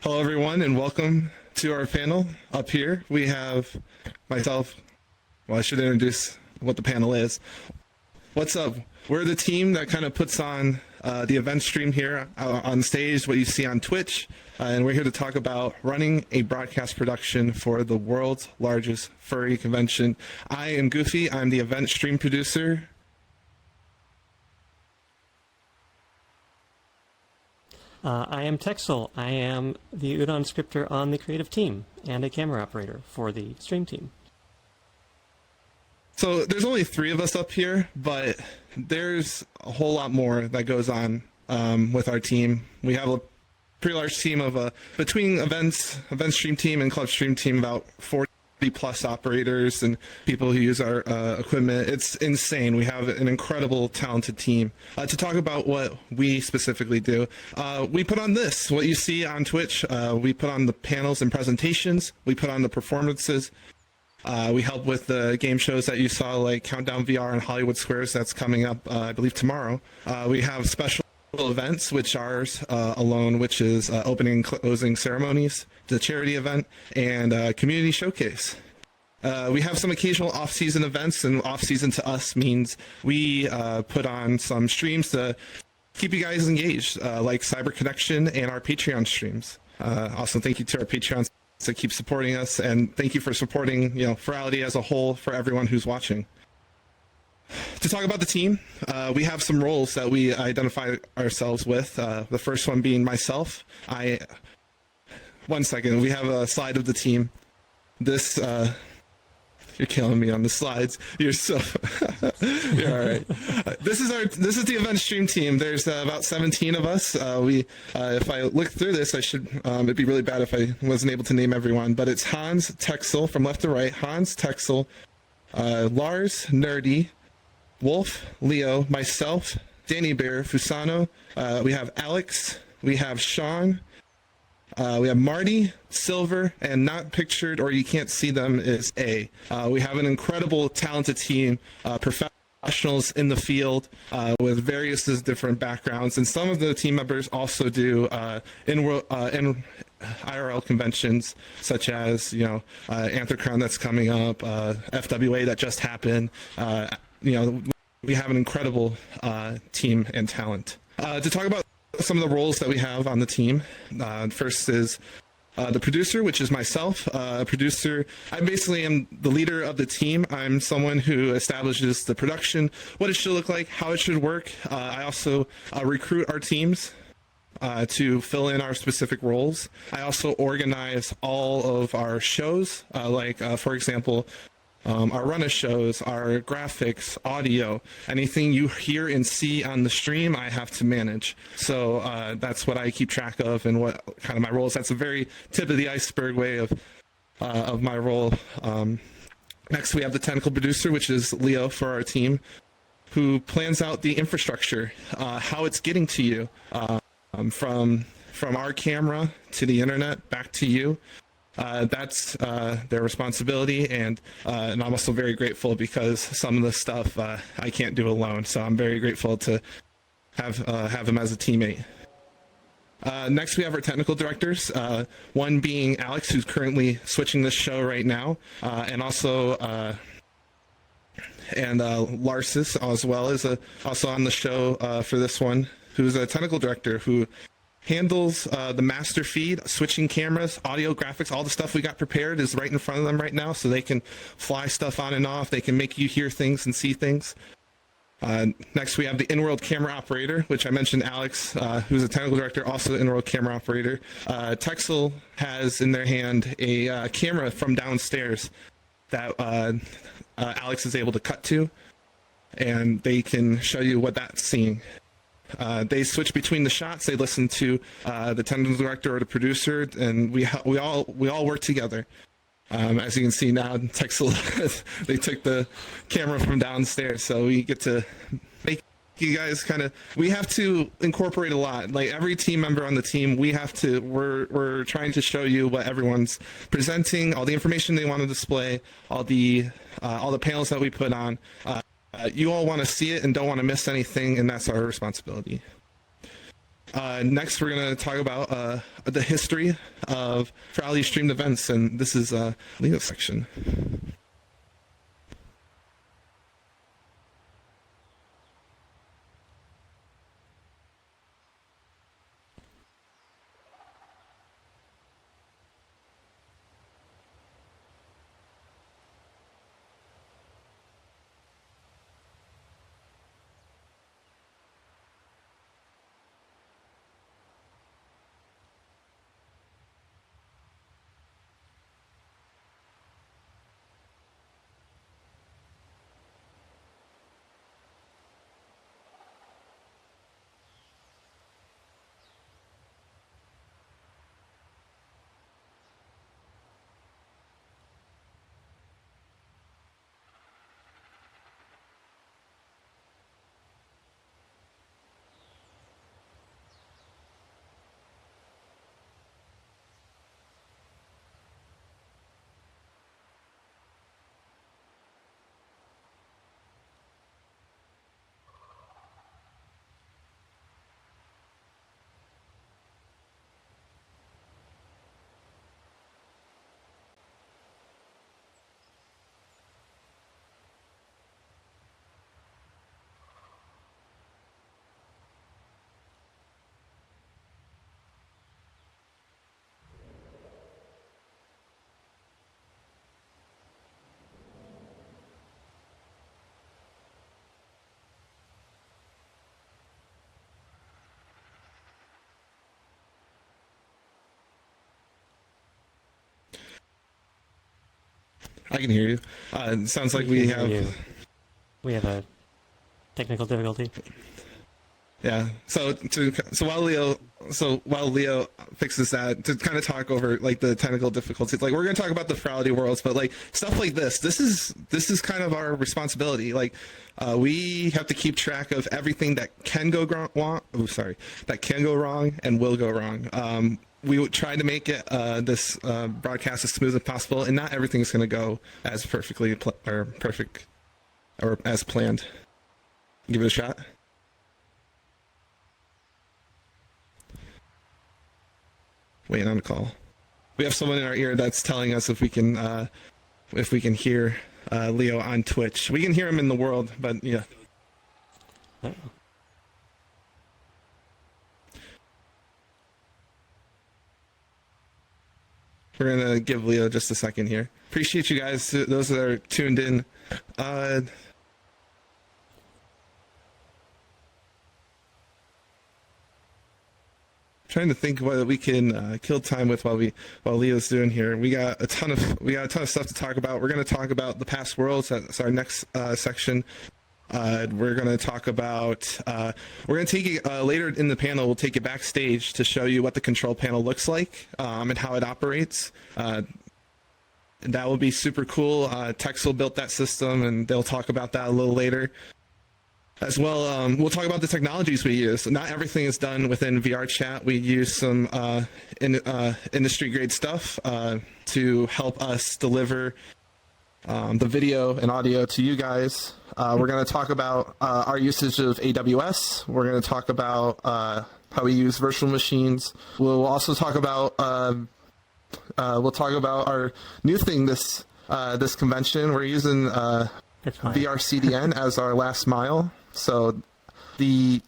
Hello, everyone, and welcome to our panel. Up here, we have myself. Well, I should introduce what the panel is. What's up? We're the team that kind of puts on the event stream here on stage, what you see on Twitch, and we're here to talk about running a broadcast production for the world's largest furry convention. I am Goofy. I'm the event stream producer. I am Texel. I am the Udon scripter on the creative team and a camera operator for the stream team. So there's only 3 of us up here, but there's a whole lot more that goes on with our team. We have a pretty large team of between event stream team and club stream team, about 40 plus operators and people who use our equipment. It's insane. We have an incredible, talented team. To talk about what we specifically do, we put on this, what you see on Twitch. We put on the panels and presentations. We put on the performances. We help with the game shows that you saw, like Countdown VR and Hollywood Squares. That's coming up, I believe, tomorrow. We have special events, which ours alone, which is opening and closing ceremonies, the charity event, and community showcase. We have some occasional off-season events, and off-season to us means we put on some streams to keep you guys engaged, like Cyber Connection and our Patreon streams. Also, thank you to our Patreons to keep supporting us, and thank you for supporting, Furality as a whole for everyone who's watching. To talk about the team, we have some roles that we identify ourselves with. The first one being myself. One second, we have a slide of the team. This, you're killing me on the slides. You're so, you're all right. This is the event stream team. There's about 17 of us. If I look through this, it'd be really bad if I wasn't able to name everyone, but it's Hans, Texel, from left to right. Hans, Texel, Lars, Nerdy, Wolf, Leo, myself, Danny Bear, Fusano. We have Alexx, we have Sean, we have Marty, Silver, and not pictured, or you can't see them, is A. We have an incredible, talented team, professionals in the field with various different backgrounds, and some of the team members also do in IRL conventions, such as Anthrocron that's coming up, FWA that just happened. We have an incredible team and talent. To talk about some of the roles that we have on the team, first is the producer, which is myself. Producer, I basically am the leader of the team. I'm someone who establishes the production, what it should look like, how it should work. I also recruit our teams to fill in our specific roles. I also organize all of our shows, for example, our run of shows, our graphics, audio, anything you hear and see on the stream, I have to manage. So that's what I keep track of and what kind of my role is. That's a very tip of the iceberg way of my role. Next, we have the technical producer, which is Leo for our team, who plans out the infrastructure, how it's getting to you, from our camera to the internet back to you. That's their responsibility, and I'm also very grateful because some of the stuff I can't do alone. So I'm very grateful to have him as a teammate. Next, we have our technical directors. One being Alexx, who's currently switching this show right now, and also Larscis, as well as also on the show for this one, who's a technical director who handles the master feed, switching cameras, audio, graphics, all the stuff we got prepared is right in front of them right now, so they can fly stuff on and off. They can make you hear things and see things. Next, we have the in-world camera operator, which I mentioned Alexx, who's a technical director, also in-world camera operator. Texel has in their hand a camera from downstairs that Alexx is able to cut to, and they can show you what that's seeing. They switch between the shots. They listen to the technical director or the producer, and we all work together. As you can see now, Texel, they took the camera from downstairs, so we get to make you guys we have to incorporate a lot. Like every team member on the team, we're trying to show you what everyone's presenting, all the information they want to display, all the panels that we put on. You all want to see it and don't want to miss anything, and that's our responsibility. Next, we're going to talk about the history of Furality streamed events, and this is Leo's section. I can hear you. It sounds like we have a technical difficulty. Yeah. So while Leo fixes that, to kind of talk over like the technical difficulties, like we're going to talk about the Furality worlds, but like stuff like this is kind of our responsibility. Like we have to keep track of everything that can go wrong. Oh, sorry, that can go wrong and will go wrong. We would try to make it this broadcast as smooth as possible, and not everything is going to go as perfect or as planned. Give it a shot. Waiting on a call. We have someone in our ear that's telling us if we can hear Leo on Twitch. We can hear him in the world, but yeah. We're gonna give Leo just a second here. Appreciate you guys, those that are tuned in. Trying to think what we can kill time with while Leo's doing here. We got a ton of stuff to talk about. We're going to talk about the past worlds. That's our next section. We're going to talk about. We're going to take it later in the panel. We'll take it backstage to show you what the control panel looks like and how it operates. That will be super cool. Texel built that system, and they'll talk about that a little later. As well, we'll talk about the technologies we use. Not everything is done within VR chat. We use some industry-grade stuff to help us deliver the video and audio to you guys. We're going to talk about our usage of AWS. We're going to talk about how we use virtual machines. We'll also talk about our new thing this convention. We're using VR CDN as our last mile. So that'll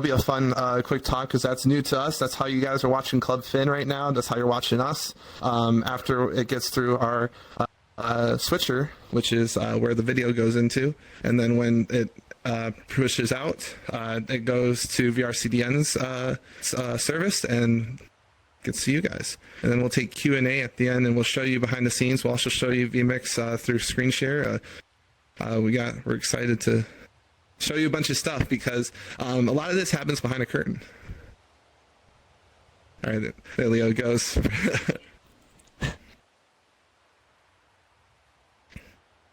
be a fun quick talk because that's new to us. That's how you guys are watching Club Fin right now. That's how you're watching us. After it gets through our switcher, which is where the video goes into, and then when it pushes out, it goes to VR CDN's service and gets to you guys. And then we'll take Q&A at the end, and we'll show you behind the scenes. We'll also show you vMix through screen share. We're excited to show you a bunch of stuff because a lot of this happens behind a curtain. All right, there Leo goes.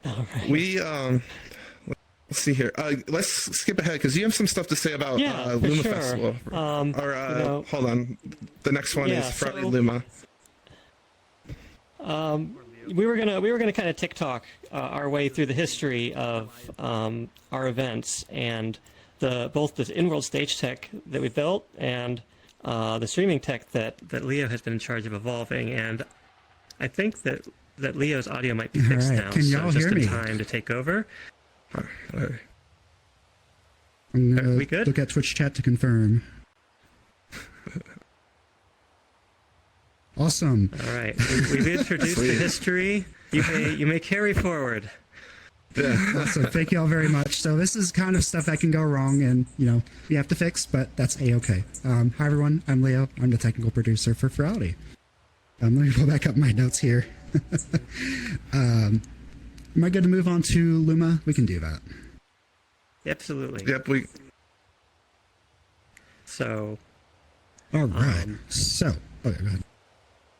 All right. Let's see here. Let's skip ahead because you have some stuff to say about Luma sure. Festival. Hold on. The next one is Furality Luma. We were gonna kind of TikTok our way through the history of our events, and both the in-world stage tech that we built and the streaming tech that Leo has been in charge of evolving. And I think that Leo's audio might be fixed now, Can y'all so just hear in me? time to take over. I'm Are gonna we good? look at Twitch chat to confirm. Awesome. All right, we've introduced the history. You may carry forward. Awesome. Thank you all very much. So this is kind of stuff that can go wrong and, we have to fix, but that's A-okay. Hi, everyone. I'm Leo. I'm the technical producer for Furality. Let me pull back up my notes here. Am I good to move on to Luma? We can do that. Absolutely. Yep. So. All right. Okay, go ahead.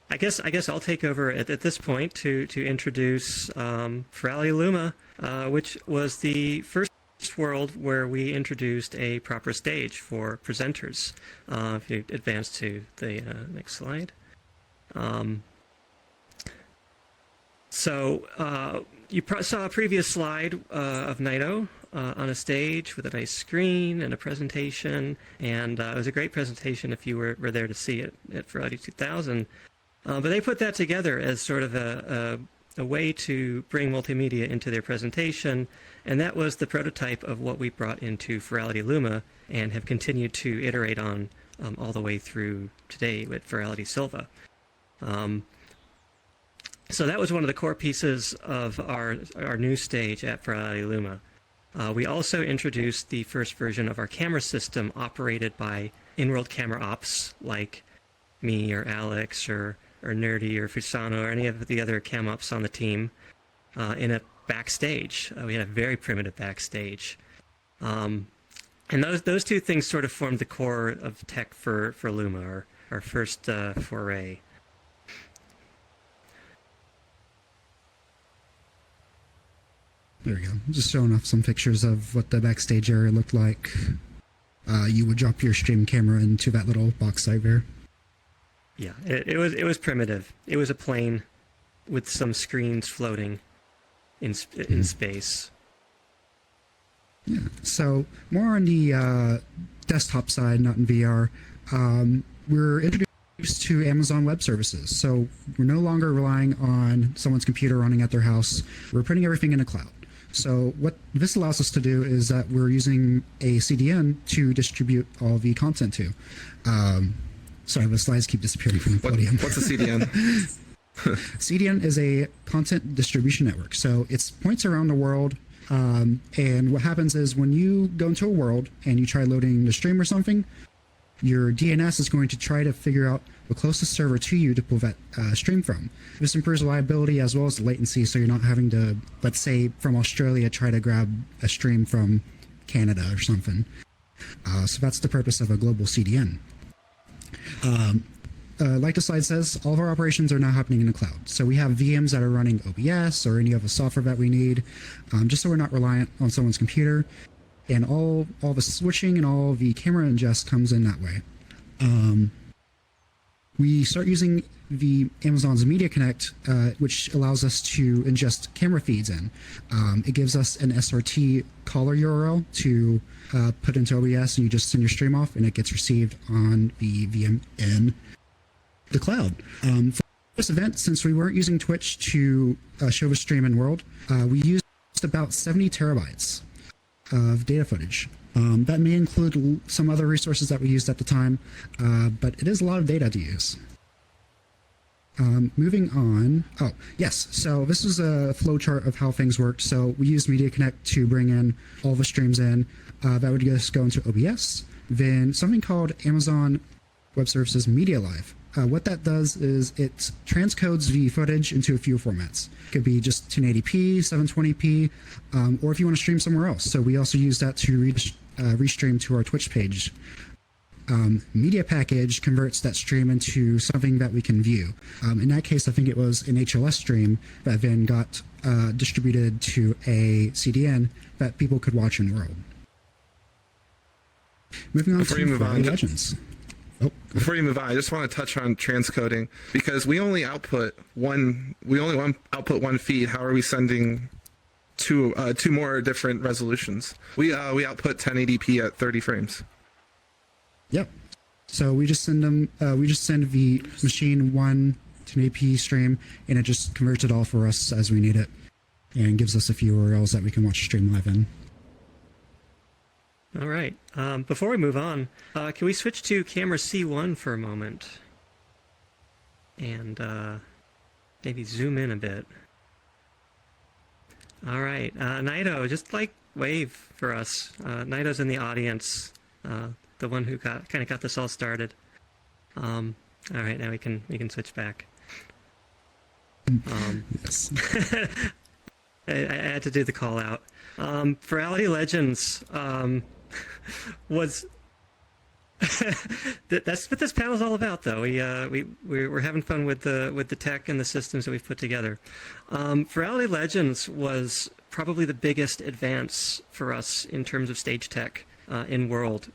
I guess I'll take over at this point to introduce Furality Luma, which was the first world where we introduced a proper stage for presenters. If you advance to the next slide. So you saw a previous slide of Naito on a stage with a nice screen and a presentation, and it was a great presentation if you were there to see it at Furality 2000. But they put that together as sort of a way to bring multimedia into their presentation, and that was the prototype of what we brought into Furality Luma and have continued to iterate on all the way through today with Furality Sylva. So that was one of the core pieces of our new stage at Furality Luma. We also introduced the first version of our camera system operated by in-world camera ops like me or Alexx or Nerdy or Fusano or any of the other cam ops on the team in a backstage. We had a very primitive backstage. And those two things sort of formed the core of tech for Luma, our first foray. There we go. Just showing off some pictures of what the backstage area looked like. You would drop your stream camera into that little box right there. Yeah, it was primitive. It was a plane with some screens floating in space. Yeah. So more on the desktop side, not in VR. We're introduced to Amazon Web Services. So we're no longer relying on someone's computer running at their house. We're putting everything in a cloud. So what this allows us to do is that we're using a CDN to distribute all the content to. Sorry, the slides keep disappearing from the podium. What's a CDN? CDN is a content distribution network. So it's points around the world. And what happens is when you go into a world and you try loading the stream or something, your DNS is going to try to figure out the closest server to you to pull that stream from. This improves reliability as well as the latency, so you're not having to, let's say, from Australia, try to grab a stream from Canada or something. So that's the purpose of a global CDN. Like the slide says, all of our operations are now happening in the cloud. So we have VMs that are running OBS or any of the software that we need, just so we're not reliant on someone's computer. And all the switching and all the camera ingest comes in that way. We start using the Amazon's Media Connect, which allows us to ingest camera feeds in. It gives us an SRT caller URL to put into OBS, and you just send your stream off, and it gets received on the VM in the cloud. For this event, since we weren't using Twitch to show the stream in world, we used about 70 terabytes of data footage. That may include some other resources that we used at the time, but it is a lot of data to use. Moving on. Oh, yes. So this is a flow chart of how things worked. So we used Media Connect to bring in all the streams in. That would just go into OBS. Then something called Amazon Web Services Media Live. What that does is it transcodes the footage into a few formats. It could be just 1080p, 720p, or if you want to stream somewhere else. So we also use that to restream to our Twitch page. Media package converts that stream into something that we can view. In that case, I think it was an HLS stream that then got distributed to a CDN that people could watch in world. Moving on Before you to move on, Furry Legends. Before you move on, I just want to touch on transcoding because we only output one feed. How are we sending two more different resolutions. We output 1080p at 30 frames. Yep. So we just send them. We just send the machine one 1080p stream, and it just converts it all for us as we need it, and gives us a few URLs that we can watch the stream live in. All right. Before we move on, can we switch to camera C1 for a moment? And maybe zoom in a bit. All right. Naito, just like wave for us. Naito's in the audience, the one who kind of got this all started. All right, now we can switch back. Yes. I had to do the call out. Furality Legends was that's what this panel is all about, though. We're having fun with the tech and the systems that we've put together. Furality Legends was probably the biggest advance for us in terms of stage tech in world.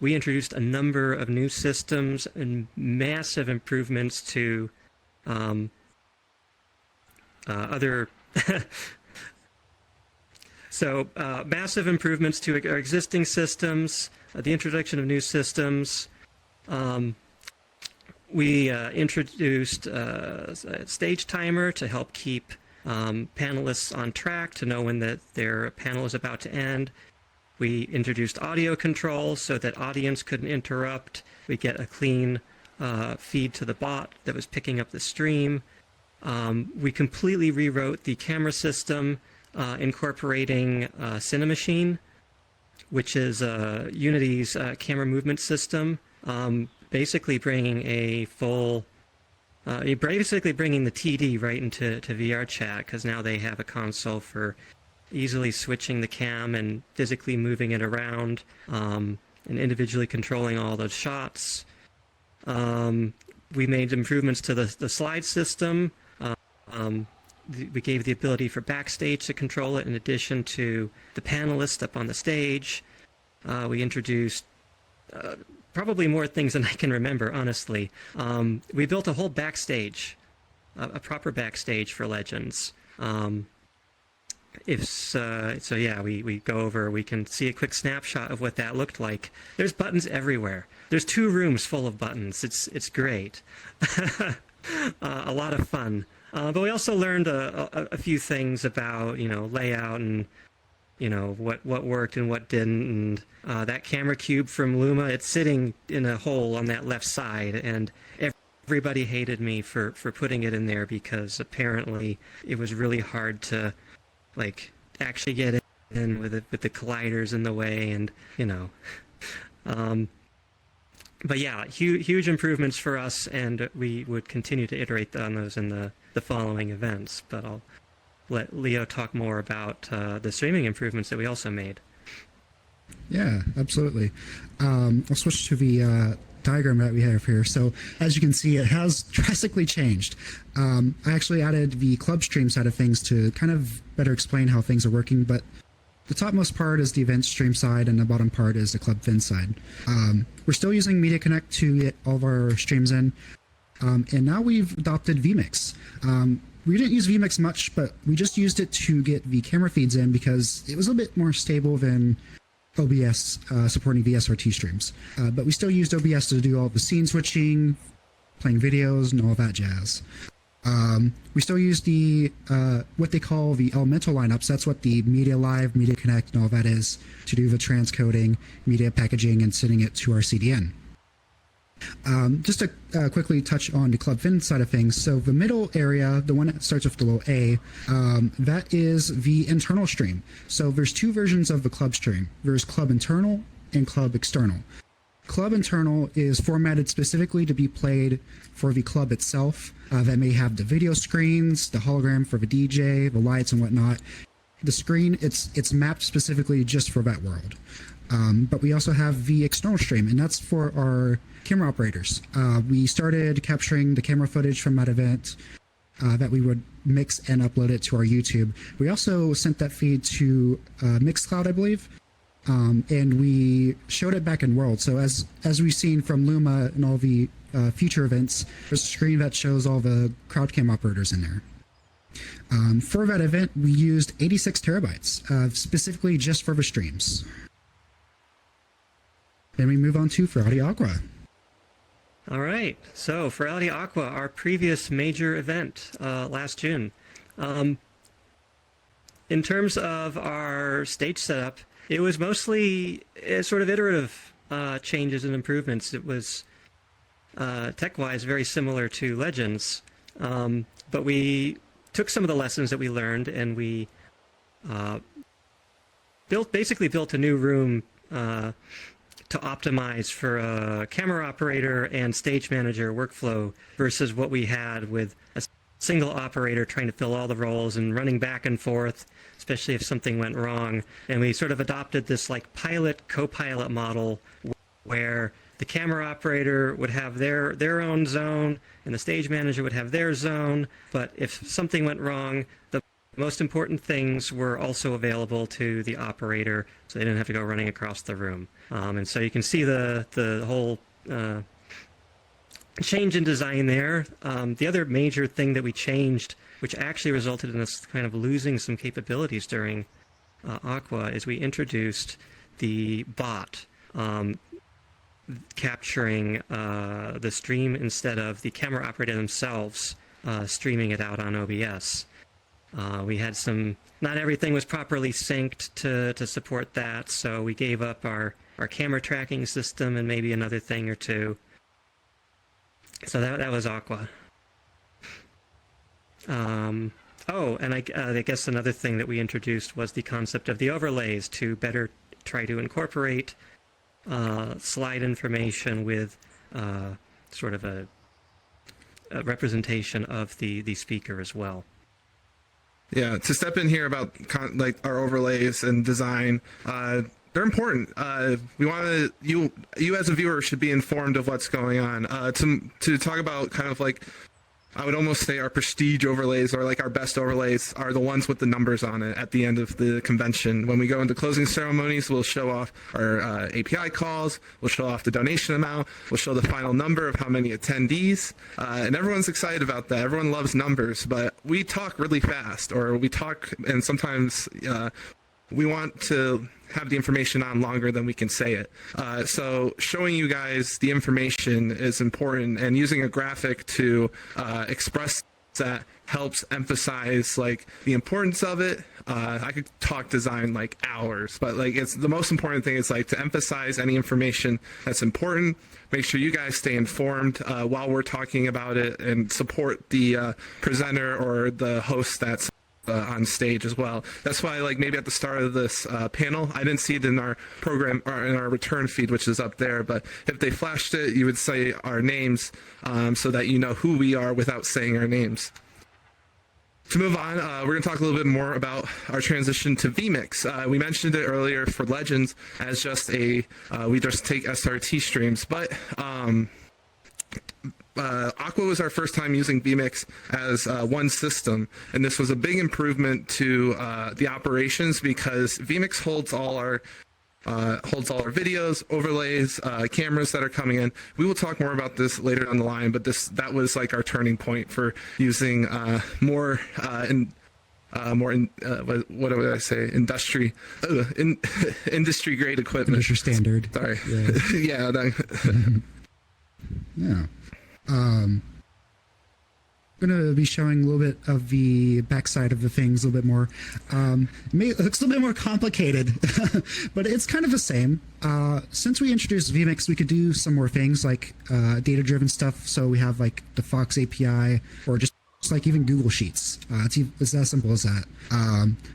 We introduced a number of new systems and massive improvements to other. So massive improvements to our existing systems, the introduction of new systems. We introduced a stage timer to help keep panelists on track, to know when their panel is about to end. We introduced audio control so that audience couldn't interrupt. We get a clean feed to the bot that was picking up the stream. We completely rewrote the camera system, incorporating Cinemachine, which is Unity's camera movement system, basically bringing a full, basically bringing the TD right into VR chat, because now they have a console for easily switching the cam and physically moving it around, and individually controlling all those shots. We made improvements to the slide system. We gave the ability for backstage to control it in addition to the panelists up on the stage. We introduced probably more things than I can remember, honestly. We built a whole backstage, a proper backstage for Legends. We go over, we can see a quick snapshot of what that looked like. There's buttons everywhere. There's 2 rooms full of buttons. It's great. A lot of fun. But we also learned a few things about, layout and, what worked and what didn't. And that camera cube from Luma, it's sitting in a hole on that left side, and everybody hated me for putting it in there because apparently it was really hard to, actually get in with the colliders in the way, and, But yeah, huge improvements for us, and we would continue to iterate on those in the following events. But I'll let Leo talk more about the streaming improvements that we also made. Yeah, absolutely. I'll switch to the diagram that we have here. So as you can see, it has drastically changed. I actually added the club stream side of things to kind of better explain how things are working, but the topmost part is the event stream side, and the bottom part is the Club Fin side. We're still using Media Connect to get all of our streams in, and now we've adopted vMix. We didn't use vMix much, but we just used it to get the camera feeds in because it was a bit more stable than OBS supporting VSRT streams. But we still used OBS to do all the scene switching, playing videos, and all that jazz. We still use the what they call the elemental lineups. That's what the Media Live, Media Connect, and all that is, to do the transcoding, media packaging, and sending it to our CDN. Just to quickly touch on the Club Fin side of things. So the middle area, the one that starts with the little A, that is the internal stream. So there's 2 versions of the club stream. There's Club Internal and Club External. Club Internal is formatted specifically to be played for the club itself. That may have the video screens, the hologram for the DJ, the lights and whatnot. The screen, it's mapped specifically just for that world. But we also have the external stream, and that's for our camera operators. We started capturing the camera footage from that event that we would mix and upload it to our YouTube. We also sent that feed to Mixcloud, I believe. And we showed it back in World. So as we've seen from Luma and all the future events, there's a screen that shows all the crowd cam operators in there. For that event, we used 86 terabytes, specifically just for the streams. Then we move on to Furality Aqua. All right. So Furality Aqua, our previous major event last June. In terms of our stage setup, it was mostly sort of iterative changes and improvements. It was tech-wise very similar to Legends, but we took some of the lessons that we learned and we basically built a new room to optimize for a camera operator and stage manager workflow versus what we had with a single operator trying to fill all the roles and running back and forth, especially if something went wrong. And we sort of adopted this like pilot co-pilot model where the camera operator would have their own zone and the stage manager would have their zone. But if something went wrong, the most important things were also available to the operator, so they didn't have to go running across the room. And so you can see the whole change in design there. The other major thing that we changed, which actually resulted in us kind of losing some capabilities during Aqua, is we introduced the bot, capturing the stream instead of the camera operator themselves streaming it out on OBS. We had not everything was properly synced to support that, so we gave up our camera tracking system and maybe another thing or two. So that was Aqua. Oh, and I guess another thing that we introduced was the concept of the overlays to better try to incorporate slide information with sort of a representation of the speaker as well. Yeah, to step in here about like our overlays and design, they're important. We want you as a viewer should be informed of what's going on. To talk about kind of like, I would almost say our prestige overlays or like our best overlays are the ones with the numbers on it at the end of the convention. When we go into closing ceremonies, we'll show off our API calls, we'll show off the donation amount, we'll show the final number of how many attendees, and everyone's excited about that. Everyone loves numbers, but we talk really fast, or we talk, and sometimes we want to have the information on longer than we can say it. So showing you guys the information is important, and using a graphic to express that helps emphasize like the importance of it. I could talk design like hours, but like it's the most important thing is like to emphasize any information that's important. Make sure you guys stay informed while we're talking about it, and support the presenter or the host that's on stage as well. That's why, like, maybe at the start of this panel, I didn't see it in our program or in our return feed, which is up there, but if they flashed it, you would say our names so that you know who we are without saying our names. To move on, we're going to talk a little bit more about our transition to vMix. We mentioned it earlier for Legends as just we just take SRT streams, but Aqua was our first time using vMix as one system, and this was a big improvement to the operations because vMix holds all our videos, overlays, cameras that are coming in. We will talk more about this later down the line, but that was like our turning point for using more what would I say? Industry grade equipment. Industry standard. Sorry. Yeah. Yeah. I'm going to be showing a little bit of the backside of the things a little bit more. It looks a little bit more complicated, but it's kind of the same. Since we introduced vMix, we could do some more things like data-driven stuff. So we have like the Fox API or just like even Google Sheets. It's as simple as that.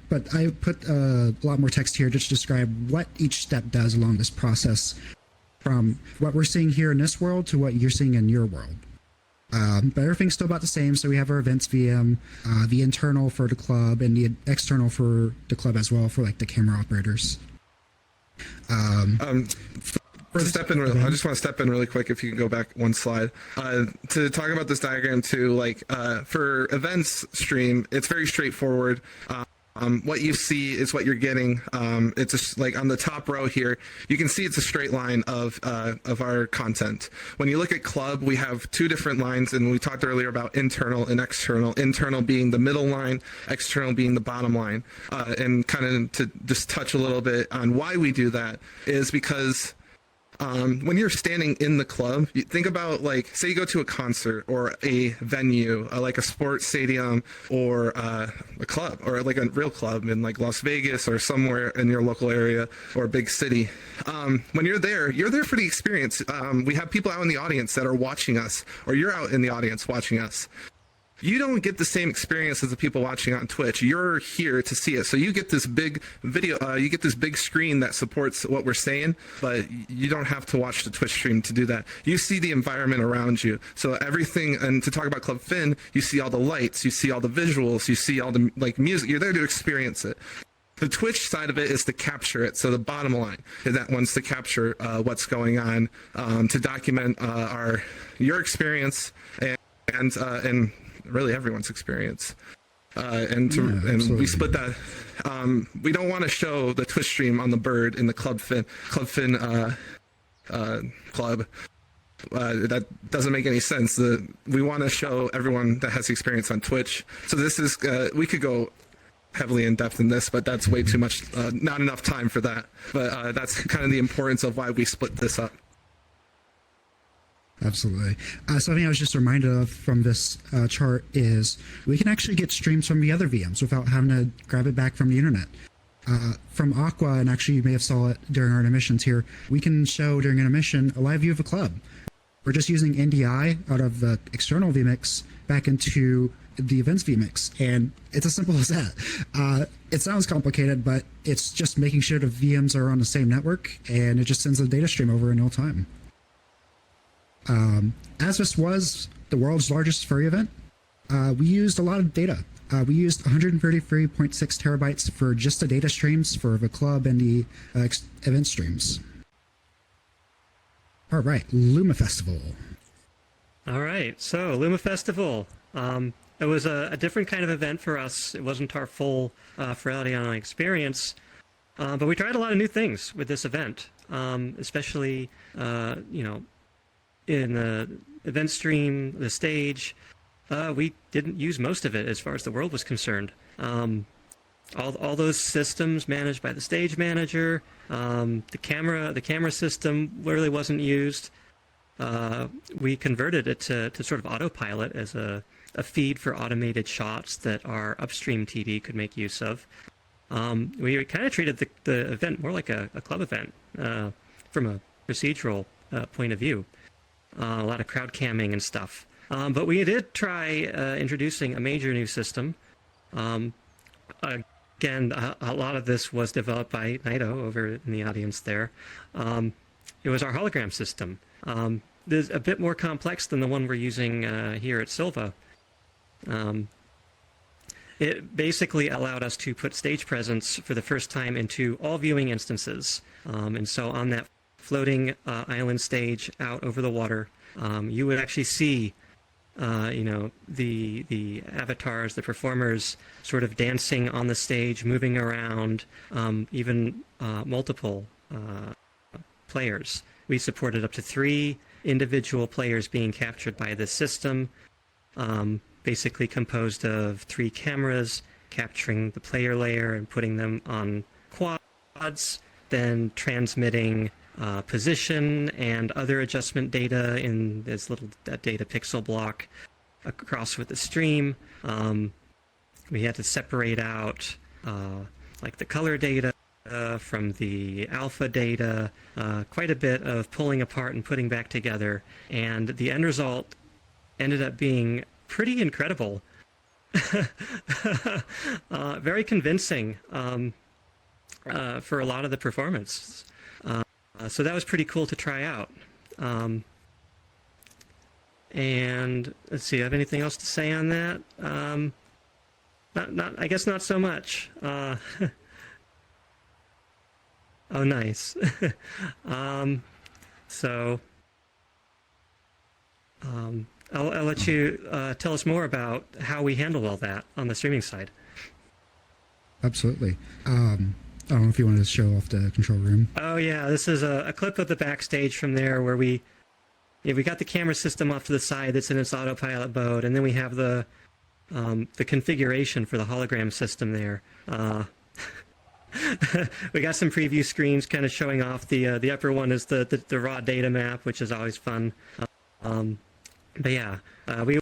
But I put a lot more text here just to describe what each step does along this process, from what we're seeing here in this world to what you're seeing in your world. But everything's still about the same. So we have our events VM, the internal for the club, and the external for the club as well for like the camera operators. I just want to step in really quick. If you can go back one slide to talk about this diagram too. Like for events stream, it's very straightforward. what you see is what you're getting. It's just like on the top row here, you can see it's a straight line of our content. When you look at club, we have two different lines, and we talked earlier about internal and external. Internal being the middle line, external being the bottom line. And kind of to just touch a little bit on why we do that is because when you're standing in the club, you think about, like, say you go to a concert or a venue, like a sports stadium or a club or like a real club in like Las Vegas or somewhere in your local area or a big city. When you're there for the experience. We have people out in the audience that are watching us, or you're out in the audience watching us. You don't get the same experience as the people watching on Twitch. You're here to see it. So you get this big video, you get this big screen that supports what we're saying, but you don't have to watch the Twitch stream to do that. You see the environment around you. So everything, and to talk about Club Fin, you see all the lights, you see all the visuals, you see all the like music. You're there to experience it. The Twitch side of it is to capture it. So the bottom line is that one's to capture what's going on, to document your experience and really everyone's experience. And we split that. We don't want to show the Twitch stream on the bird in the Club Fin club. That doesn't make any sense. We want to show everyone that has experience on Twitch. So this is, we could go heavily in depth in this, but that's way too much, not enough time for that. But that's kind of the importance of why we split this up. Absolutely. Something I was just reminded of from this chart is we can actually get streams from the other VMs without having to grab it back from the internet. From Aqua, and actually you may have saw it during our intermissions here, we can show during intermission a live view of a club. We're just using NDI out of the external vMix back into the events vMix, and it's as simple as that. It sounds complicated, but it's just making sure the VMs are on the same network, and it just sends the data stream over in real time. As this was the world's largest furry event, we used a lot of data. We used 133.6 terabytes for just the data streams for the club and the event streams. All right, Luma Festival. All right, so Luma Festival. It was a different kind of event for us. It wasn't our full Furality Online experience, but we tried a lot of new things with this event, especially, in the event stream, the stage. We didn't use most of it as far as the world was concerned. All those systems managed by the stage manager, the camera system really wasn't used. We converted it to sort of autopilot as a feed for automated shots that our upstream TV could make use of. We kind of treated the event more like a club event from a procedural point of view. A lot of crowd camming and stuff. But we did try introducing a major new system. Again, a lot of this was developed by Naito over in the audience there. It was our hologram system. It's a bit more complex than the one we're using here at Sylva. It basically allowed us to put stage presence for the first time into all viewing instances. And so on that floating island stage out over the water, you would actually see the avatars, the performers sort of dancing on the stage, moving around, even multiple players. We supported up to 3 individual players being captured by this system, basically composed of 3 cameras capturing the player layer and putting them on quads, then transmitting position and other adjustment data in this little data pixel block across with the stream. We had to separate out like the color data from the alpha data, quite a bit of pulling apart and putting back together, and the end result ended up being pretty incredible. Very convincing for a lot of the performance. So that was pretty cool to try out. And let's see, have anything else to say on that? I guess not so much. Oh, nice. I'll let you tell us more about how we handled all that on the streaming side. Yeah, absolutely. So, as I was mentioning, we used a lot of data. We used 133.6 terabytes for just the data streams for the club and the event streams. We can actually get streams from all viewing instances. Absolutely. I don't know if you wanted to show off the control room. Oh yeah, this is a clip of the backstage from there where we got the camera system off to the side that's in its autopilot mode, and then we have the configuration for the hologram system there. We got some preview screens kind of showing off. The upper one is the raw data map, which is always fun. But yeah, we're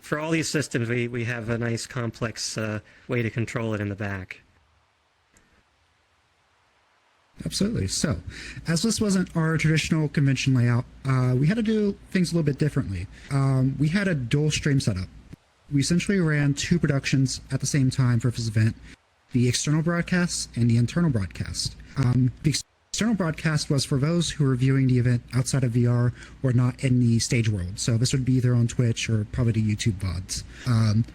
for all these systems, we have a nice complex way to control it in the back. Absolutely. So, as this wasn't our traditional convention layout, we had to do things a little bit differently. We had a dual stream setup. We essentially ran 2 productions at the same time for this event, the external broadcast and the internal broadcast. The external broadcast was for those who were viewing the event outside of VR or not in the stage world. So this would be either on Twitch or probably the YouTube VODs.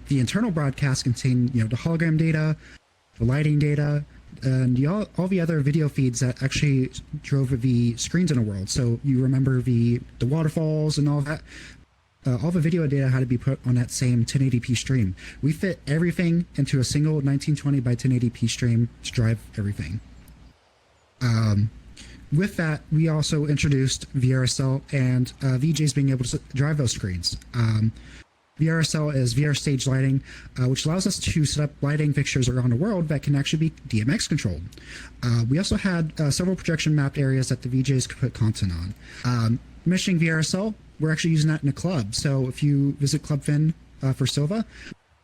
The internal broadcast contained, the hologram data, the lighting data, and all the other video feeds that actually drove the screens in a world. So you remember the waterfalls and all that. All the video data had to be put on that same 1080p stream. We fit everything into a single 1920 by 1080p stream to drive everything. With that, we also introduced VRSL and VJs being able to drive those screens. VRSL is VR stage lighting, which allows us to set up lighting fixtures around the world that can actually be DMX controlled. We also had several projection mapped areas that the VJs could put content on. Mentioning VRSL, we're actually using that in a club. So if you visit Club Fin for Sylva,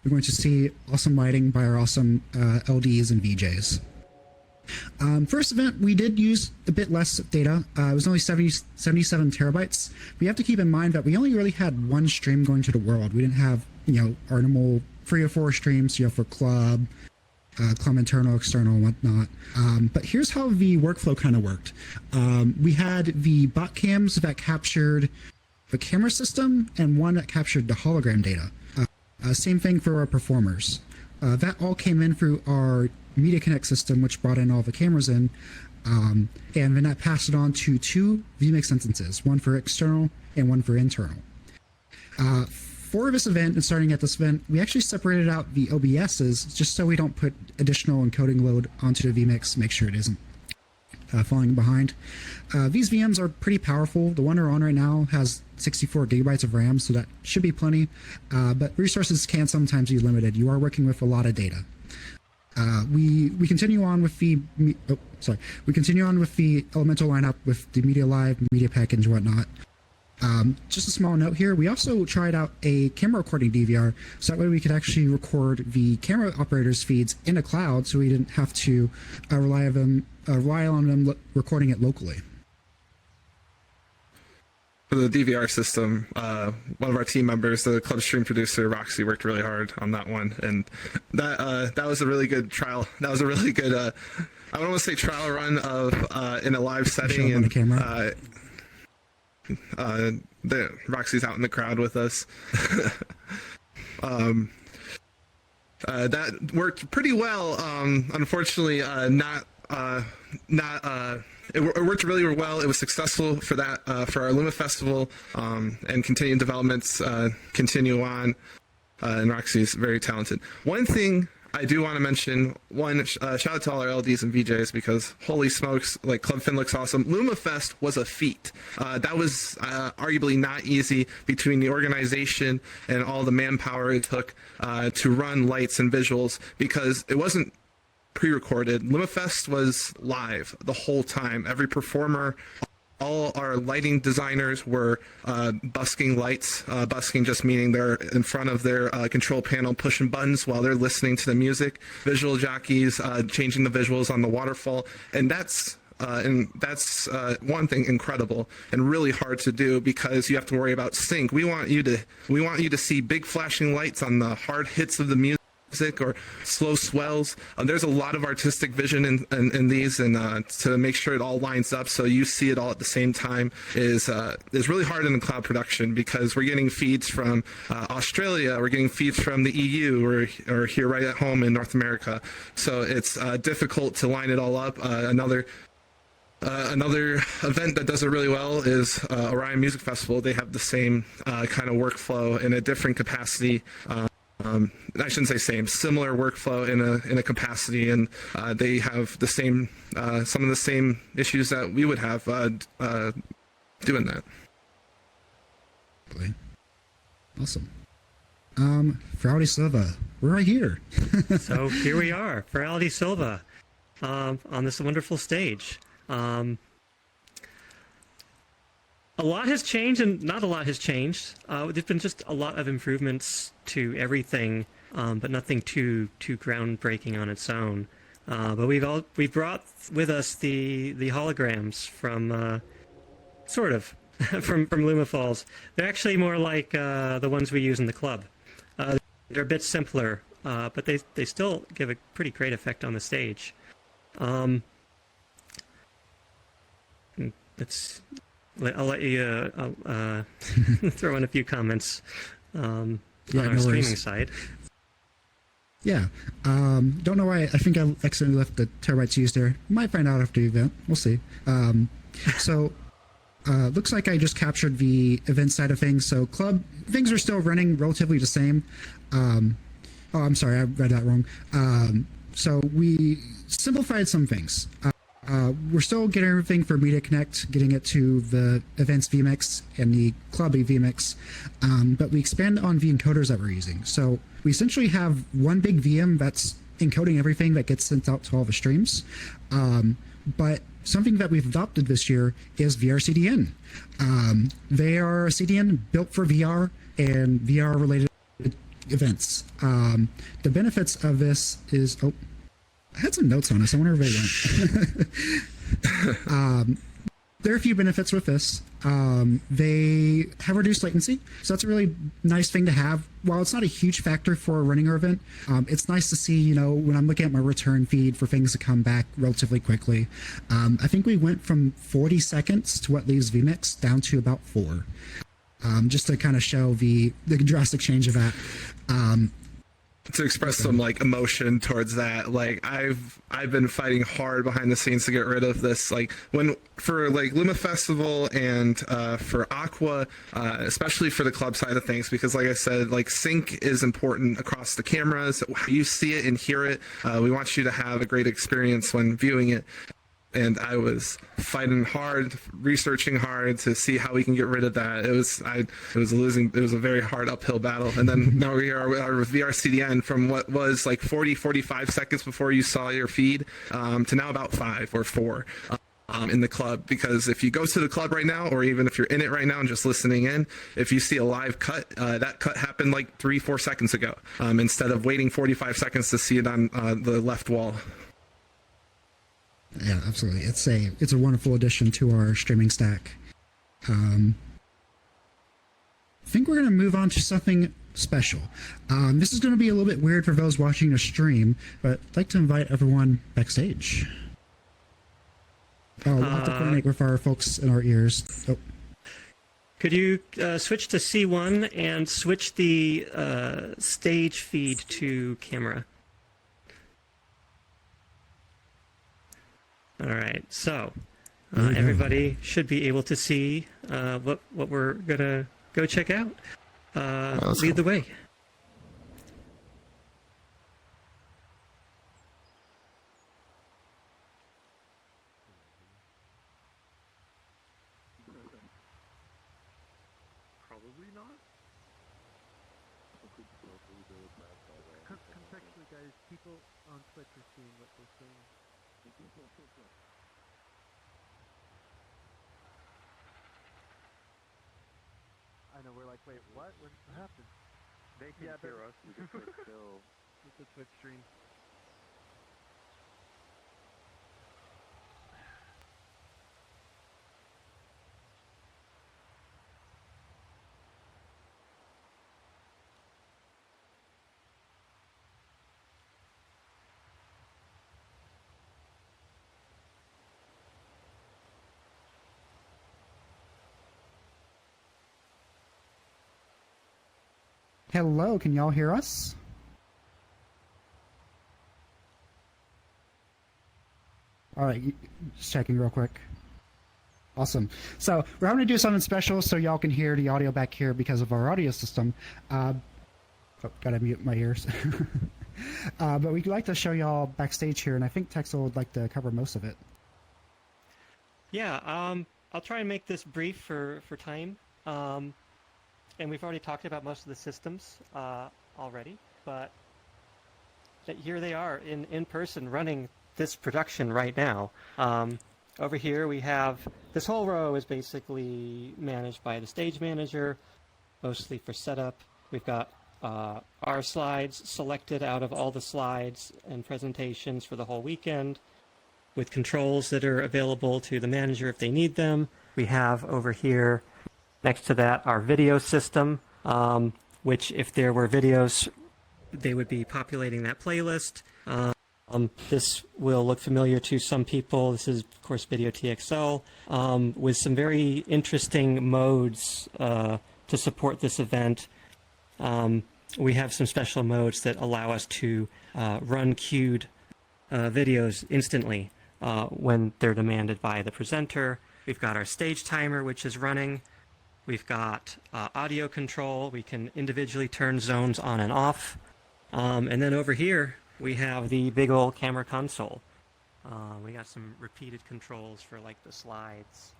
you're going to see awesome lighting by our awesome LDs and VJs. First event, we did use a bit less data. It was only 77 terabytes. We have to keep in mind that we only really had one stream going to the world. We didn't have, our normal 3 or 4 streams, for club, club internal, external, and whatnot. But here's how the workflow kind of worked. We had the bot cams that captured the camera system and one that captured the hologram data. Same thing for our performers. That all came in through our Media Connect system, which brought in all the cameras in, and then that passed it on to 2 vMix instances, one for external and one for internal. For this event, and starting at this event, we actually separated out the OBSs just so we don't put additional encoding load onto the vMix, make sure it isn't falling behind. These VMs are pretty powerful. The one we're on right now has 64 gigabytes of RAM, so that should be plenty, but resources can sometimes be limited. You are working with a lot of data. We continue on with the Elemental lineup with the Media Live, Media Package, and whatnot. Just a small note here, we also tried out a camera recording DVR, so that way we could actually record the camera operators' feeds in a cloud, so we didn't have to rely on them recording it locally. For the DVR system, one of our team members, the club stream producer, Roxy, worked really hard on that one, and that was a really good trial. That was a really good, I don't want to say trial run of in a live setting, and camera. Roxy's out in the crowd with us. That worked pretty well. Unfortunately, it worked really well. It was successful for that for our Luma Festival, and continuing developments continue on. And Roxy's very talented. One thing I do want to mention, shout out to all our LDs and VJs, because holy smokes, like Club Fin looks awesome. LumaFest was a feat. That was arguably not easy, between the organization and all the manpower it took to run lights and visuals, because it wasn't pre-recorded. LumaFest was live the whole time. Every performer, all our lighting designers were busking lights. Busking just meaning they're in front of their control panel pushing buttons while they're listening to the music. Visual jockeys changing the visuals on the waterfall, and that's one thing incredible and really hard to do, because you have to worry about sync. We want you to see big flashing lights on the hard hits of the music or slow swells. There's a lot of artistic vision in these, and to make sure it all lines up so you see it all at the same time is really hard in the cloud production, because we're getting feeds from Australia, we're getting feeds from the EU, or here right at home in North America. So it's difficult to line it all up. Another event that does it really well is Orion Music Festival. They have the same kind of workflow in a different capacity. I shouldn't say same, similar workflow in a capacity, and they have the same some of the same issues that we would have doing that. Awesome. Furality Sylva, we're right here. So here we are, Furality Sylva, on this wonderful stage. A lot has changed, and not a lot has changed. There's been just a lot of improvements to everything, but nothing too groundbreaking on its own. But we've brought with us the holograms from sort of from Luma Falls. They're actually more like the ones we use in the club. They're a bit simpler, but they still give a pretty great effect on the stage. I'll let you throw in a few comments on our streaming side. Yeah. Don't know why. I think I accidentally left the terabytes used there. Might find out after the event. We'll see. Looks like I just captured the event side of things. So club things are still running relatively the same. Oh, I'm sorry, I read that wrong. So we simplified some things. We're still getting everything for Media Connect, getting it to the events vmix and the club vmix, but we expand on the encoders that we're using. So we essentially have one big VM that's encoding everything that gets sent out to all the streams. But something that we've adopted this year is VR CDN. They are a CDN built for VR and VR related events. The benefits of this is, oh, I had some notes on this. I wonder if they went. There are a few benefits with this. They have reduced latency, so that's a really nice thing to have. While it's not a huge factor for running our event, it's nice to see, you know, when I'm looking at my return feed for things to come back relatively quickly. I think we went from 40 seconds to what leaves vmix down to about 4. Just to kind of show the drastic change of that. To express some like emotion towards that, like I've been fighting hard behind the scenes to get rid of this, like when for like Luma Festival and for Aqua, especially for the club side of things, because like I said, like sync is important across the cameras. You see it and hear it. We want you to have a great experience when viewing it. And I was fighting hard, researching hard to see how we can get rid of that. It was a very hard uphill battle. And then now we are with VR CDN from what was like 45 seconds before you saw your feed to now about 5 or 4 in the club. Because if you go to the club right now, or even if you're in it right now and just listening in, if you see a live cut, that cut happened like 3-4 seconds ago, instead of waiting 45 seconds to see it on the left wall. Yeah, absolutely. It's a wonderful addition to our streaming stack. I think we're going to move on to something special. This is going to be a little bit weird for those watching the stream, but I'd like to invite everyone backstage. We'll have to coordinate with our folks in our ears. Oh. Could you switch to C1 and switch the stage feed to camera? All right, so everybody should be able to see what we're gonna go check out. Lead the way. Probably not. Contextually, guys, people on Twitch are seeing what we're saying. I know, we're like, wait, what? What happened? They can hear us, we just like still with the Twitch stream. Hello, can y'all hear us? All right, just checking real quick. Awesome. So we're going to do something special so y'all can hear the audio back here because of our audio system. Oh, gotta mute my ears. But we'd like to show y'all backstage here, and I think Texel would like to cover most of it. Yeah, I'll try and make this brief for time. And we've already talked about most of the systems already, but here they are in person running this production right now. Over here we have, this whole row is basically managed by the stage manager, mostly for setup. We've got our slides selected out of all the slides and presentations for the whole weekend, with controls that are available to the manager if they need them. We have over here, next to that, our video system, which if there were videos, they would be populating that playlist. This will look familiar to some people. This is, of course, Video TXL, with some very interesting modes to support this event. We have some special modes that allow us to run queued videos instantly when they're demanded by the presenter. We've got our stage timer, which is running. We've got audio control. We can individually turn zones on and off. And then over here, we have the big old camera console. We got some repeated controls for like the slides.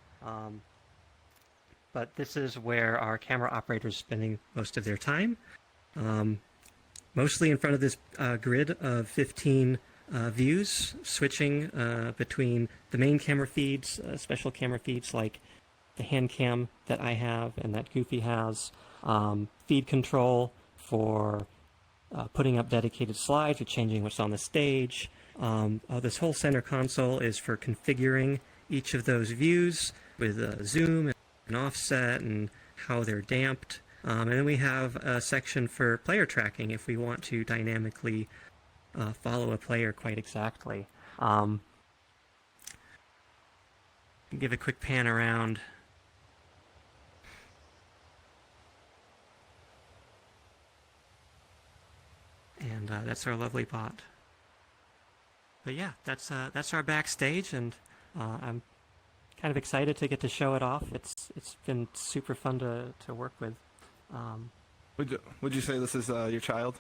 But this is where our camera operator is spending most of their time. Mostly in front of this grid of 15 views, switching between the main camera feeds, special camera feeds like the hand cam that I have and that Goofy has, feed control for putting up dedicated slides or changing what's on the stage. This whole center console is for configuring each of those views with zoom and offset and how they're damped. And then we have a section for player tracking if we want to dynamically follow a player quite exactly. Give a quick pan around. And that's our lovely bot. But yeah, that's our backstage, and I'm kind of excited to get to show it off. It's been super fun to work with. Would you say this is your child?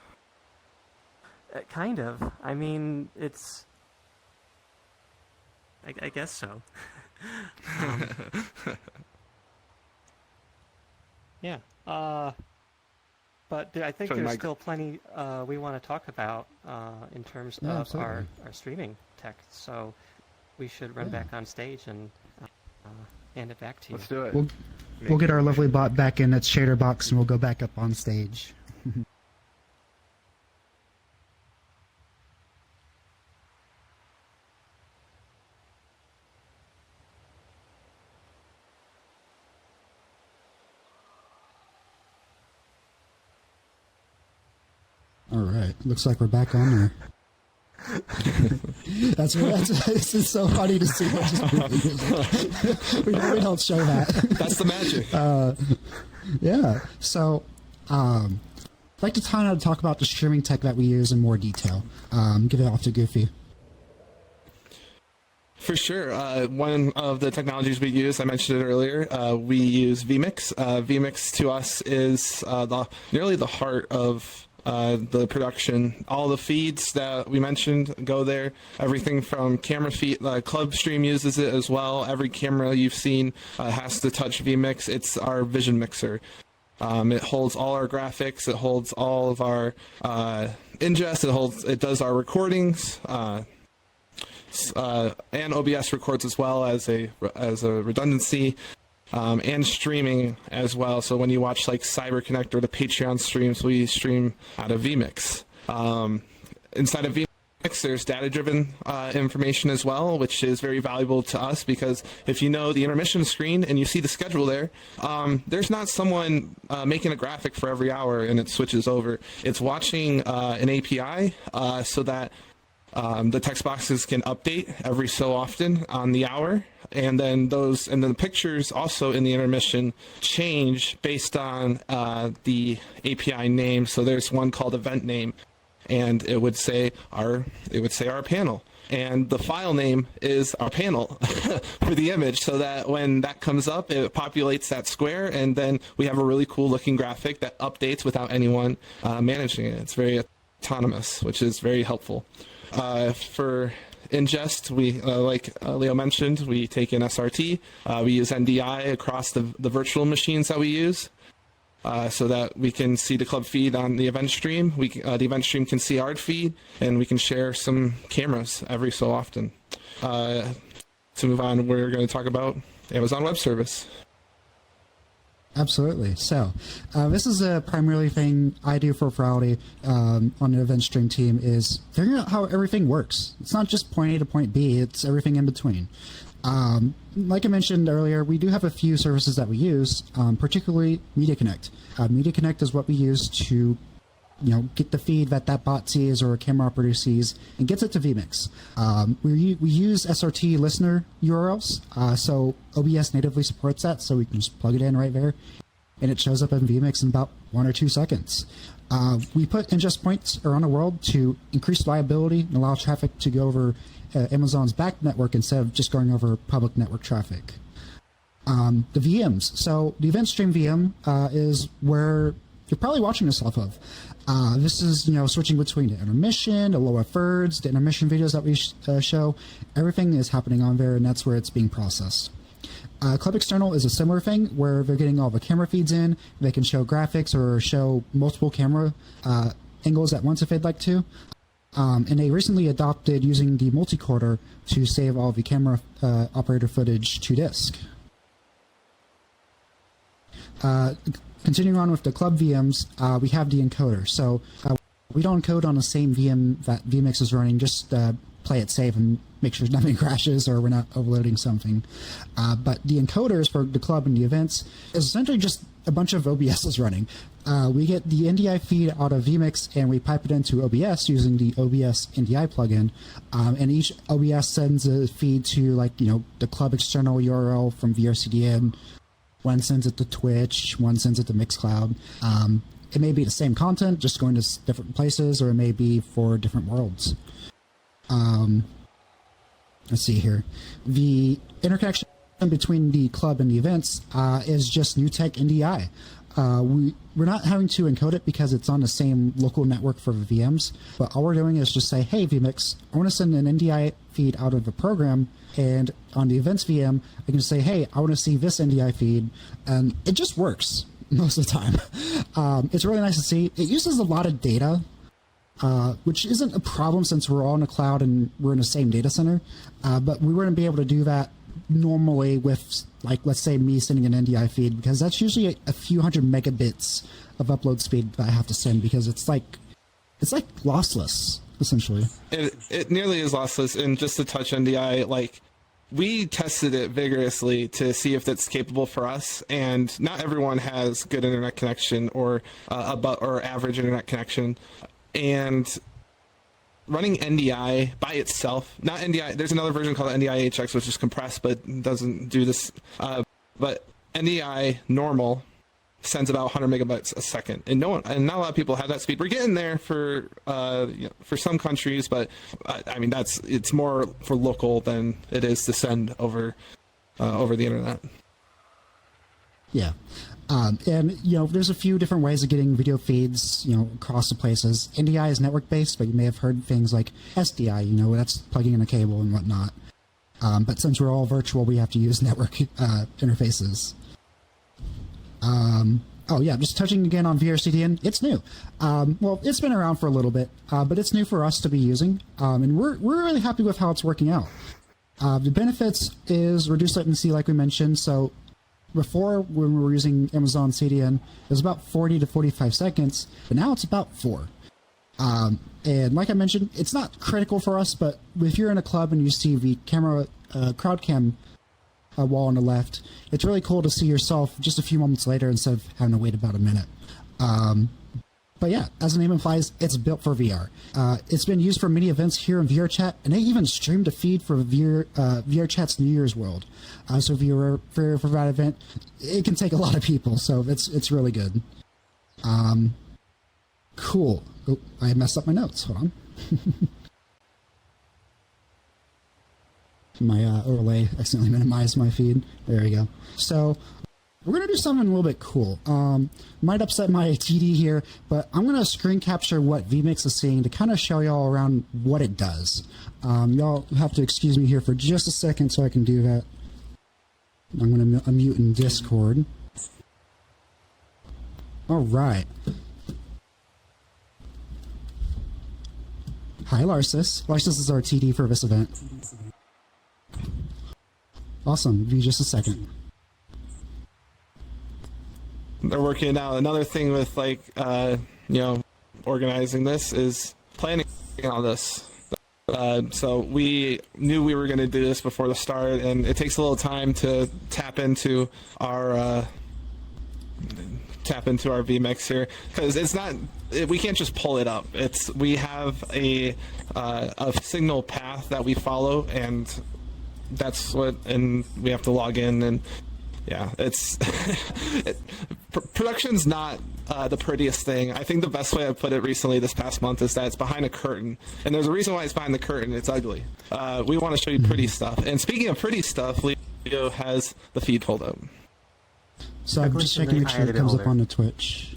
Kind of. I mean, it's. I guess so. Yeah. But I think there's still plenty we want to talk about in terms of our streaming tech. So we should run back on stage and hand it back to you. Let's do it. We'll get our lovely bot back in its shader box and we'll go back up on stage. All right, looks like we're back on there. That's it's just so funny to see. We don't show that. That's the magic. Yeah. So, I'd like to talk about the streaming tech that we use in more detail. Give it off to Goofy. For sure. One of the technologies we use, I mentioned it earlier, we use vMix. vMix to us is nearly the heart of the production. All the feeds that we mentioned go there. Everything from camera feed, Club Stream uses it as well. Every camera you've seen has to touch vMix. It's our vision mixer. It holds all our graphics. It holds all of our ingest. It does our recordings. And OBS records as well as a redundancy. And streaming as well. So when you watch like CyberConnect or the Patreon streams, we stream out of vMix. Inside of vMix, there's data-driven information as well, which is very valuable to us because if you know the intermission screen and you see the schedule there, there's not someone making a graphic for every hour and it switches over. It's watching an API so that the text boxes can update every so often on the hour, and then the pictures also in the intermission change based on the API name. So there's one called event name, and it would say our panel. And the file name is our panel for the image, so that when that comes up, it populates that square, and then we have a really cool looking graphic that updates without anyone managing it. It's very autonomous, which is very helpful. For ingest, we like Leo mentioned, we take in SRT. We use NDI across the virtual machines that we use, so that we can see the club feed on the event stream. The event stream can see our feed, and we can share some cameras every so often. To move on, we're going to talk about Amazon Web Service. Absolutely. So this is a primarily thing I do for Furality on the event stream team, is figuring out how everything works. It's not just point A to point B, it's everything in between. Like I mentioned earlier, we do have a few services that we use, particularly Media Connect. Media Connect is what we use to get the feed that bot sees or a camera operator sees and gets it to vMix. We use SRT listener URLs, so OBS natively supports that, so we can just plug it in right there, and it shows up in vMix in about 1 or 2 seconds. We put ingest points around the world to increase reliability and allow traffic to go over Amazon's back network instead of just going over public network traffic. The VMs. So the event stream VM is where you're probably watching this off of. This is, switching between the intermission, the lower thirds, the intermission videos that we show. Everything is happening on there, and that's where it's being processed. Club External is a similar thing, where they're getting all the camera feeds in. They can show graphics or show multiple camera angles at once if they'd like to. And they recently adopted using the multicorder to save all the camera operator footage to disk. Continuing on with the club VMs, we have the encoder. So we don't encode on the same VM that vMix is running, just play it safe and make sure nothing crashes or we're not overloading something. But the encoders for the club and the events is essentially just a bunch of OBSs running. We get the NDI feed out of vMix and we pipe it into OBS using the OBS NDI plugin. And each OBS sends a feed to the club external URL from VRCDN. One sends it to Twitch, one sends it to Mixcloud. It may be the same content, just going to different places, or it may be for different worlds. Let's see here. The interconnection between the club and the events is just new tech NDI. We're not having to encode it because it's on the same local network for the VMs, but all we're doing is just say, hey, vMix, I want to send an NDI feed out of the program, and on the events VM, I can say, hey, I want to see this NDI feed, and it just works most of the time. It's really nice to see. It uses a lot of data, which isn't a problem since we're all in the cloud and we're in the same data center, but we wouldn't be able to do that normally with, let's say me sending an NDI feed, because that's usually a few hundred megabits of upload speed that I have to send, because it's like lossless essentially. It nearly is lossless. And just to touch NDI, we tested it vigorously to see if it's capable for us, and not everyone has good internet connection or average internet connection, and running NDI by itself, not NDI, there's another version called NDI-HX, which is compressed but doesn't do this, but NDI normal sends about 100 megabytes a second, and not a lot of people have that speed. We're getting there for some countries, but it's more for local than it is to send over the internet. Yeah. And there's a few different ways of getting video feeds, across the places. NDI is network-based, but you may have heard things like SDI, that's plugging in a cable and whatnot. But since we're all virtual, we have to use network interfaces. Just touching again on VRCDN, it's new. It's been around for a little bit, but it's new for us to be using, and we're really happy with how it's working out. The benefits is reduced latency, like we mentioned. So before, when we were using Amazon CDN, it was about 40 to 45 seconds, but now it's about 4. And like I mentioned, it's not critical for us, but if you're in a club and you see the camera crowd cam wall on the left, it's really cool to see yourself just a few moments later instead of having to wait about a minute. But yeah, as the name implies, it's built for VR. It's been used for many events here in VRChat, and they even streamed a feed for VRChat's New Year's World. So if you're for that event, it can take a lot of people, so it's really good. Cool. Oh, I messed up my notes. Hold on. My overlay accidentally minimized my feed. There we go. So we're going to do something a little bit cool. Might upset my TD here, but I'm going to screen capture what vMix is seeing to kind of show y'all around what it does. Y'all have to excuse me here for just a second so I can do that. I'm going to unmute in Discord. All right. Hi, Larscis. Larscis is our TD for this event. Awesome. Give you just a second. They're working out. Another thing with like organizing this is planning all this. So we knew we were going to do this before the start, and it takes a little time to tap into our vMix here, because it's not, we can't just pull it up. We have a signal path that we follow, and that's and we have to log in, and yeah, production's not the prettiest thing. I think the best way I've put it recently this past month is that it's behind a curtain, and there's a reason why it's behind the curtain. It's ugly. We want to show you pretty stuff, and speaking of pretty stuff, Leo has the feed pulled up. So I'm just checking make sure it comes up on the Twitch.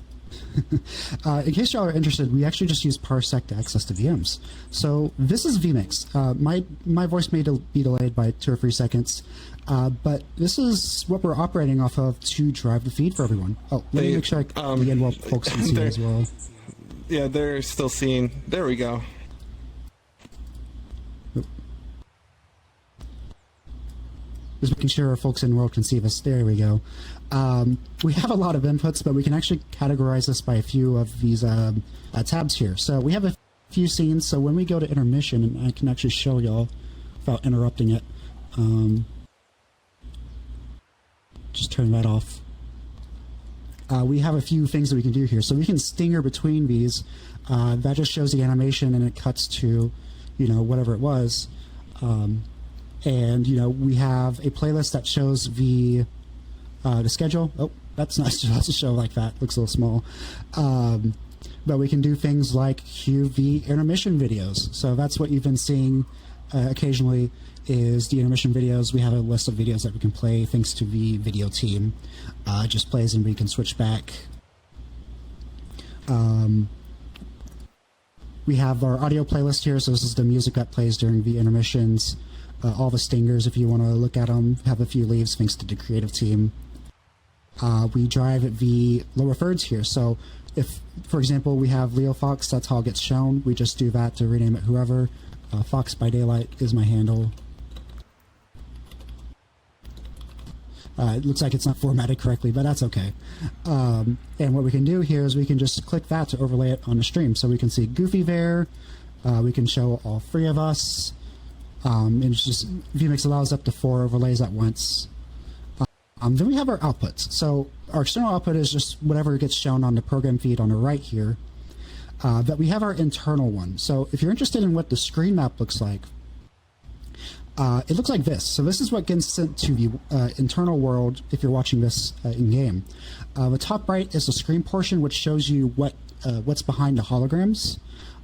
In case y'all are interested, we actually just use Parsec to access the VMs. So this is vMix. My voice may be delayed by 2 or 3 seconds, but this is what we're operating off of to drive the feed for everyone. Oh, let me make sure again while folks can see it as well. Yeah, they're still seeing. There we go. Just making sure our folks in the world can see this. There we go. We have a lot of inputs, but we can actually categorize this by a few of these tabs here. So we have a few scenes, so when we go to intermission, and I can actually show y'all without interrupting it. Just turn that off. We have a few things that we can do here. So we can stinger between these. That just shows the animation, and it cuts to, whatever it was. And we have a playlist that shows the schedule. Oh, that's not supposed to show like that. Looks a little small. But we can do things like cue the intermission videos. So that's what you've been seeing occasionally is the intermission videos. We have a list of videos that we can play thanks to the video team. It just plays and we can switch back. We have our audio playlist here. So this is the music that plays during the intermissions. All the stingers, if you want to look at them, have a few leaves thanks to the creative team. We drive the lower thirds here. So if, for example, we have Leo Fox, that's how it gets shown. We just do that to rename it whoever. Fox by Daylight is my handle. It looks like it's not formatted correctly, but that's okay. And what we can do here is we can just click that to overlay it on the stream. So we can see Goofy there. We can show all 3 of us. And it's just vMix allows up to 4 overlays at once. Then we have our outputs. So our external output is just whatever gets shown on the program feed on the right here. But we have our internal one. So if you're interested in what the screen map looks like, it looks like this. So this is what gets sent to the internal world if you're watching this in-game. The top right is the screen portion, which shows you what's behind the holograms.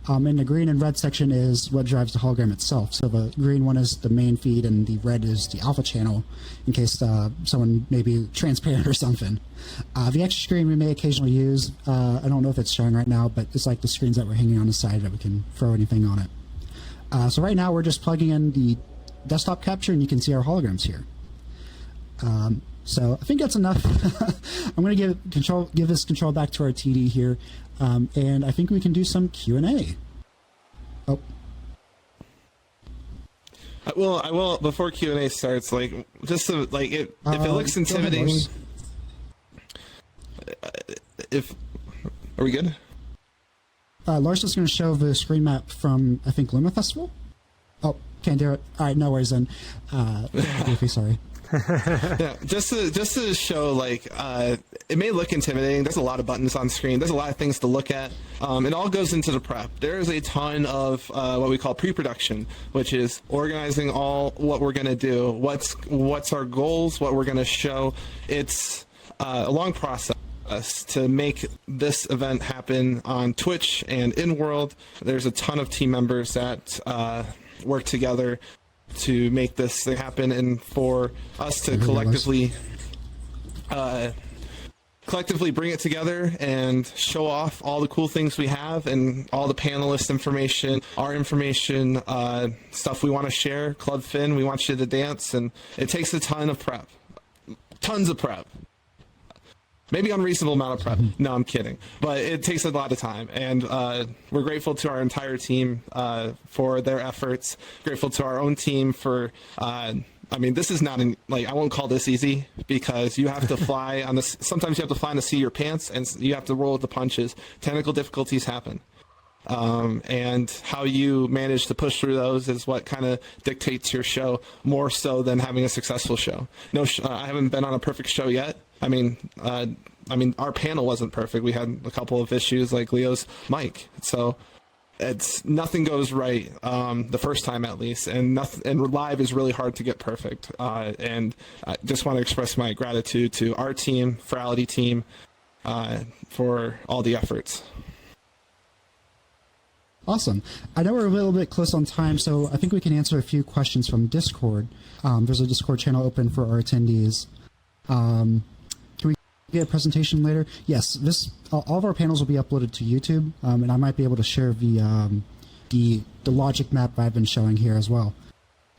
And the green and red section is what drives the hologram itself. So the green one is the main feed, and the red is the alpha channel, in case someone may be transparent or something. The extra screen we may occasionally use. I don't know if it's showing right now, but it's like the screens that we're hanging on the side that we can throw anything on it. So right now we're just plugging in the desktop capture, and you can see our holograms here. So I think that's enough. I'm going to give this control back to our TD here, and I think we can do some Q&A. Oh. I will before Q&A starts. Just to if it looks intimidating. Are we good? Lars is going to show the screen map from I think Luma Festival. Oh, can't do it. All right, no worries then. Goofy, sorry. Yeah, just to show it may look intimidating. There's a lot of buttons on screen. There's a lot of things to look at. It all goes into the prep. There's a ton of what we call pre-production, which is organizing all what we're going to do, what's our goals, what we're going to show. It's a long process to make this event happen on Twitch and in world. There's a ton of team members that work together. to make this thing happen, and for us to collectively bring it together and show off all the cool things we have and all the panelist information, our information, stuff we want to share. Club Fin, we want you to dance, and it takes a ton of prep. Tons of prep. Maybe unreasonable amount of prep. No, I'm kidding. But it takes a lot of time, and we're grateful to our entire team for their efforts. Grateful to our own team for. I mean, this is not I won't call this easy, because you have to fly on this. Sometimes you have to fly on the seat of your pants, and you have to roll with the punches. Technical difficulties happen. And how you manage to push through those is what kind of dictates your show, more so than having a successful show. No, I haven't been on a perfect show yet. I mean, our panel wasn't perfect. We had a couple of issues, like Leo's mic. So nothing goes right the first time, at least, and live is really hard to get perfect. And I just want to express my gratitude to our team, Furality team, for all the efforts. Awesome. I know we're a little bit close on time, so I think we can answer a few questions from Discord. There's a Discord channel open for our attendees. Can we get a presentation later? Yes, all of our panels will be uploaded to YouTube, and I might be able to share the logic map I've been showing here as well.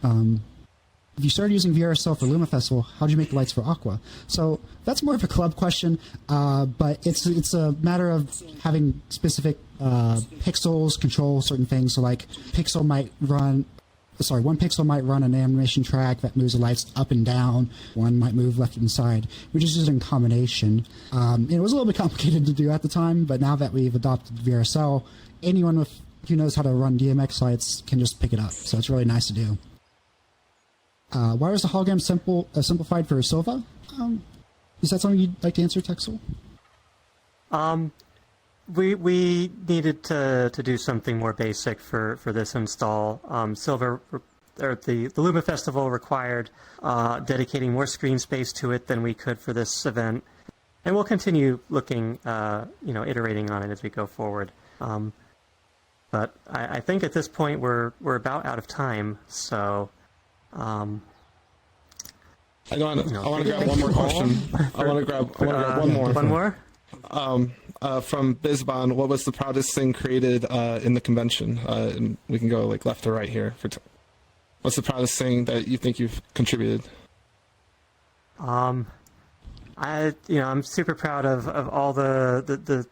If you started using VRSL for Luma Festival, how did you make the lights for Aqua? So that's more of a club question, but it's a matter of having specific pixels control certain things. So like one pixel might run an animation track that moves the lights up and down. One might move left and side. We just use it in combination. It was a little bit complicated to do at the time, but now that we've adopted VRSL, anyone who knows how to run DMX lights can just pick it up. So it's really nice to do. Why was the hologram simplified for Sylva? Is that something you'd like to answer, Texel? We needed to do something more basic for this install. Sylva, or the Luma Festival required dedicating more screen space to it than we could for this event, and we'll continue looking, iterating on it as we go forward. But I think at this point we're about out of time, so. I want to grab one more question. I want to grab one more. One more? From Bizbon, what was the proudest thing created in the convention? And we can go like left to right here. What's the proudest thing that you think you've contributed? I'm super proud of all the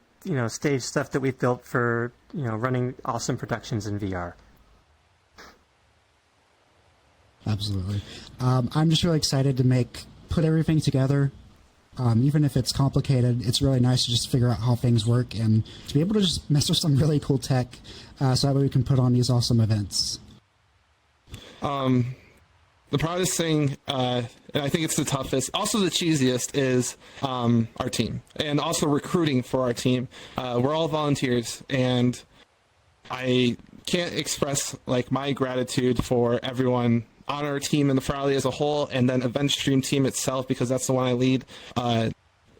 stage stuff that we've built for running awesome productions in VR. Absolutely. I'm just really excited to put everything together. Even if it's complicated, it's really nice to just figure out how things work and to be able to just mess with some really cool tech so that way we can put on these awesome events. The proudest thing, and I think it's the toughest, also the cheesiest, is our team, and also recruiting for our team. We're all volunteers, and I can't express my gratitude for everyone on our team and the Furality as a whole, and then Event Stream Team itself, because that's the one I lead. Our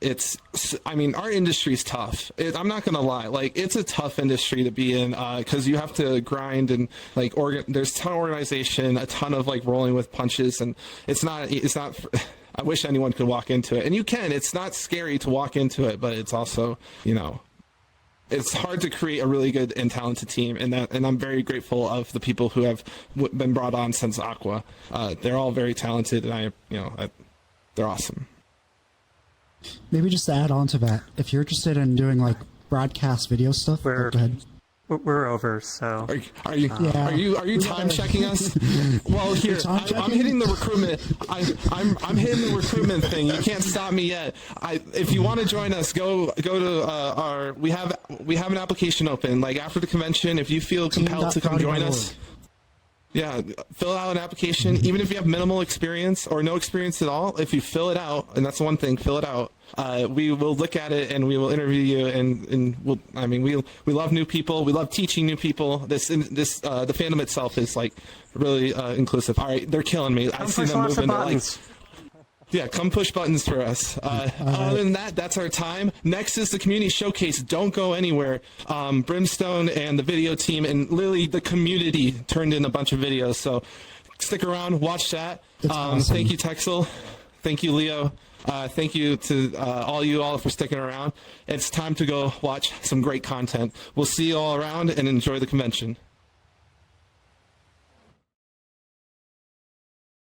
industry's tough. I'm not gonna lie, it's a tough industry to be in, because you have to grind and there's a ton of organization, a ton of rolling with punches, and it's not. I wish anyone could walk into it, and you can. It's not scary to walk into it, but it's also it's hard to create a really good and talented team, and I'm very grateful of the people who have been brought on since Aqua. They're all very talented, and they're awesome. Maybe just to add on to that, if you're interested in doing broadcast video stuff, go ahead. We're over, so. Are you time checking us? Well, here I'm hitting the recruitment. I'm hitting the recruitment thing. You can't stop me yet. If you want to join us, go to our. We have an application open. After the convention, if you feel compelled to come join us. Yeah, fill out an application, even if you have minimal experience or no experience at all. If you fill it out, and that's one thing, fill it out. We will look at it and we will interview you. And we love new people. We love teaching new people. The fandom itself is really inclusive. All right, they're killing me. I see them moving. Yeah, come push buttons for us. Other than that, that's our time. Next is the community showcase. Don't go anywhere. Brimstone and the video team and Lily, the community, turned in a bunch of videos. So stick around, watch chat. Awesome. Thank you, Texel. Thank you, Leo. Thank you to all you all for sticking around. It's time to go watch some great content. We'll see you all around and enjoy the convention.